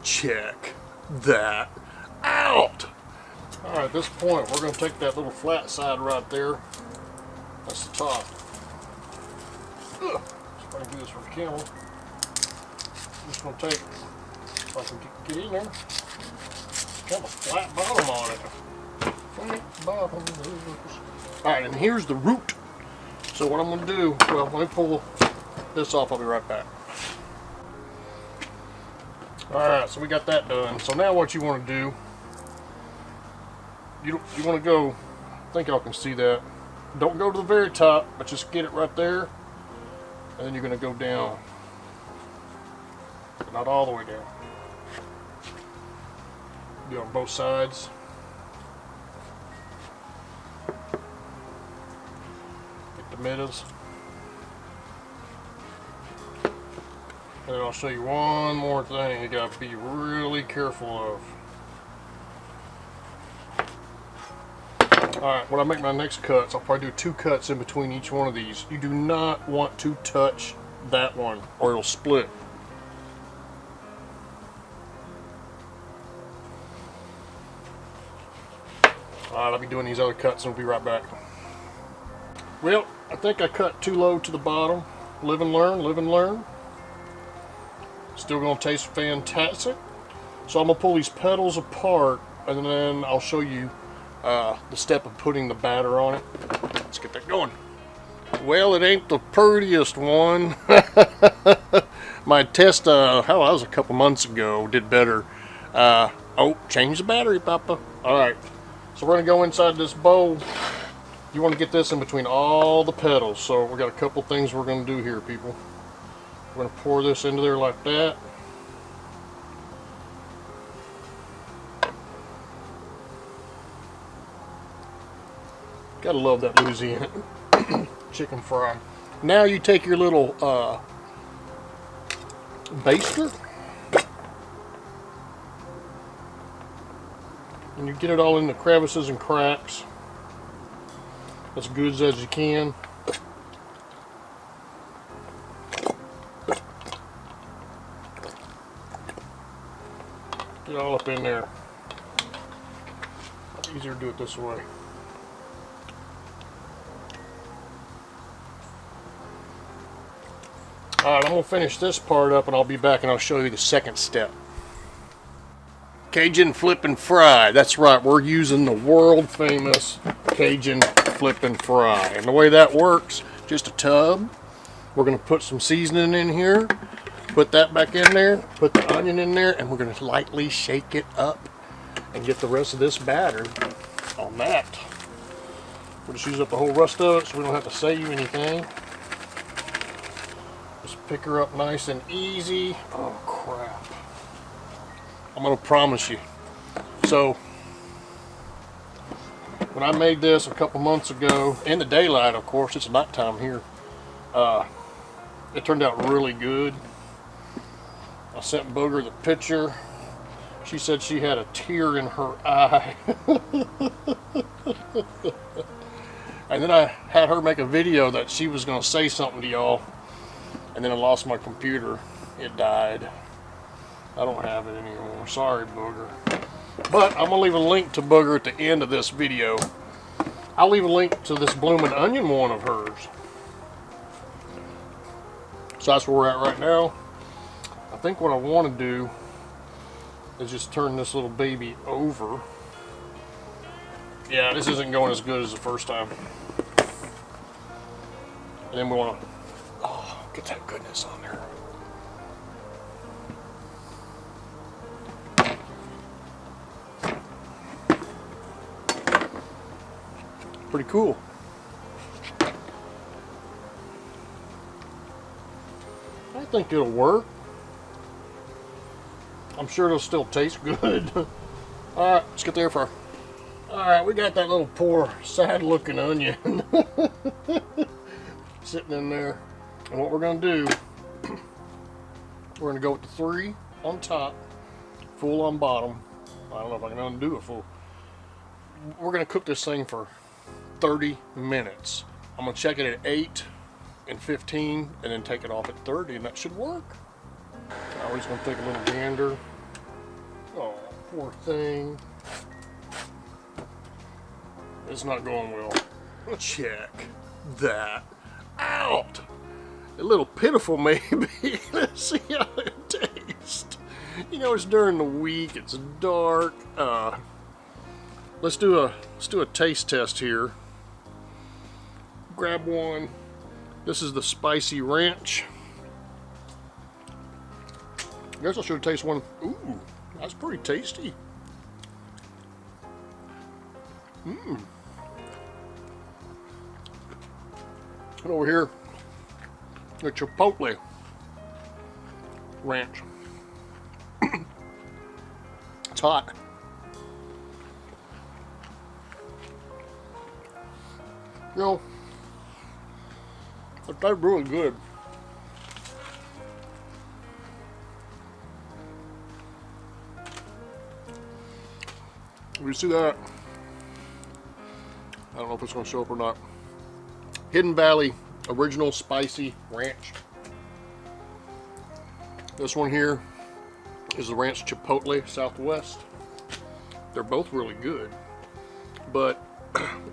Check that out. All right, at this point, we're going to take that little flat side right there. That's the top. Ugh. If I can do this for the camera. I'm just going to take, if I can get in there, kind of a flat bottom on it. Flat bottom. All right, and here's the root. So what I'm going to do, well, let me pull this off. I'll be right back. All right, so we got that done. So now what you want to do, you want to go, I think y'all can see that. Don't go to the very top, but just get it right there. And then you're going to go down. But not all the way down. Do it on both sides. Get the middies. And then I'll show you one more thing you got to be really careful of. Alright, when I make my next cuts, I'll probably do 2 cuts in between each one of these. You do not want to touch that one or it'll split. Alright, I'll be doing these other cuts and we'll be right back. Well, I think I cut too low to the bottom. Live and learn, live and learn. Still going to taste fantastic. So I'm going to pull these petals apart and then I'll show you the step of putting the batter on it. Let's get that going. Well, it ain't the prettiest one. My test, that was a couple months ago, did better. Oh, change the battery, Papa. Alright, so we're going to go inside this bowl. You want to get this in between all the petals. So we got a couple things we're going to do here, people. We're going to pour this into there like that. Gotta love that Louisiana chicken fry. Now you take your little baster and you get it all in the crevices and cracks as good as you can. Get it all up in there. Easier to do it this way. Alright, I'm going to finish this part up and I'll be back and I'll show you the second step. Cajun flip and fry. That's right, we're using the world famous Cajun flip and fry. And the way that works, just a tub. We're going to put some seasoning in here. Put that back in there. Put the onion in there. And we're going to lightly shake it up and get the rest of this batter on that. We'll just use up the whole rest of it so we don't have to save anything. Pick her up nice and easy. Oh crap. I'm gonna promise you. So when I made this a couple months ago, in the daylight of course, it's nighttime here, it turned out really good. I sent Booger the picture. She said she had a tear in her eye. And then I had her make a video that she was gonna say something to y'all. And then I lost my computer. It died. I don't have it anymore. Sorry, Booger. But I'm going to leave a link to Booger at the end of this video. I'll leave a link to this bloomin' onion one of hers. So that's where we're at right now. I think what I want to do is just turn this little baby over. Yeah, this isn't going as good as the first time. And then we want to get that goodness on there. Pretty cool. I think it'll work. I'm sure it'll still taste good. Alright, let's get the air fryer. Alright, we got that little poor, sad looking onion sitting in there. And what we're going to do, we're going to go with the 3 on top, full on bottom. I don't know if I can undo it full. We're going to cook this thing for 30 minutes. I'm going to check it at 8 and 15 and then take it off at 30 and that should work. Now we're just going to take a little gander. Poor thing. It's not going well. Check that out. A little pitiful maybe. Let's see how it tastes. You know, it's during the week, it's dark. Let's do a taste test here. Grab one. This is the spicy ranch. I guess I should taste one. Ooh, that's pretty tasty. And over here, the chipotle ranch. It's hot. You know, it tastes really good. You see that? I don't know if it's going to show up or not. Hidden Valley Original Spicy Ranch. This one here is the Ranch Chipotle Southwest. They're both really good. But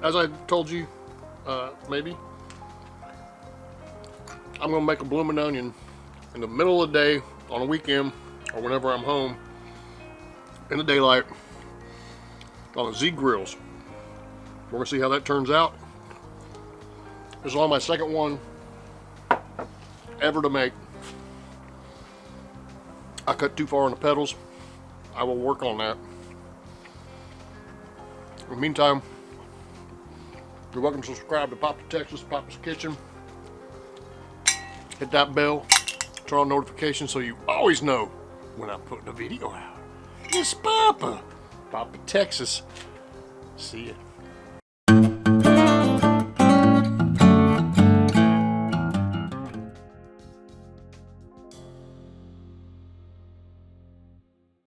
as I told you, maybe, I'm going to make a blooming onion in the middle of the day on a weekend or whenever I'm home in the daylight on the Z grills. We're going to see how that turns out. This is on my second one ever to make. I cut too far on the pedals. I will work on that. In the meantime, you're welcome to subscribe to papatexas, Papa's Kitchen. Hit that bell, turn on notifications so you always know when I'm putting a video out. It's Papa, Papatexas. See ya.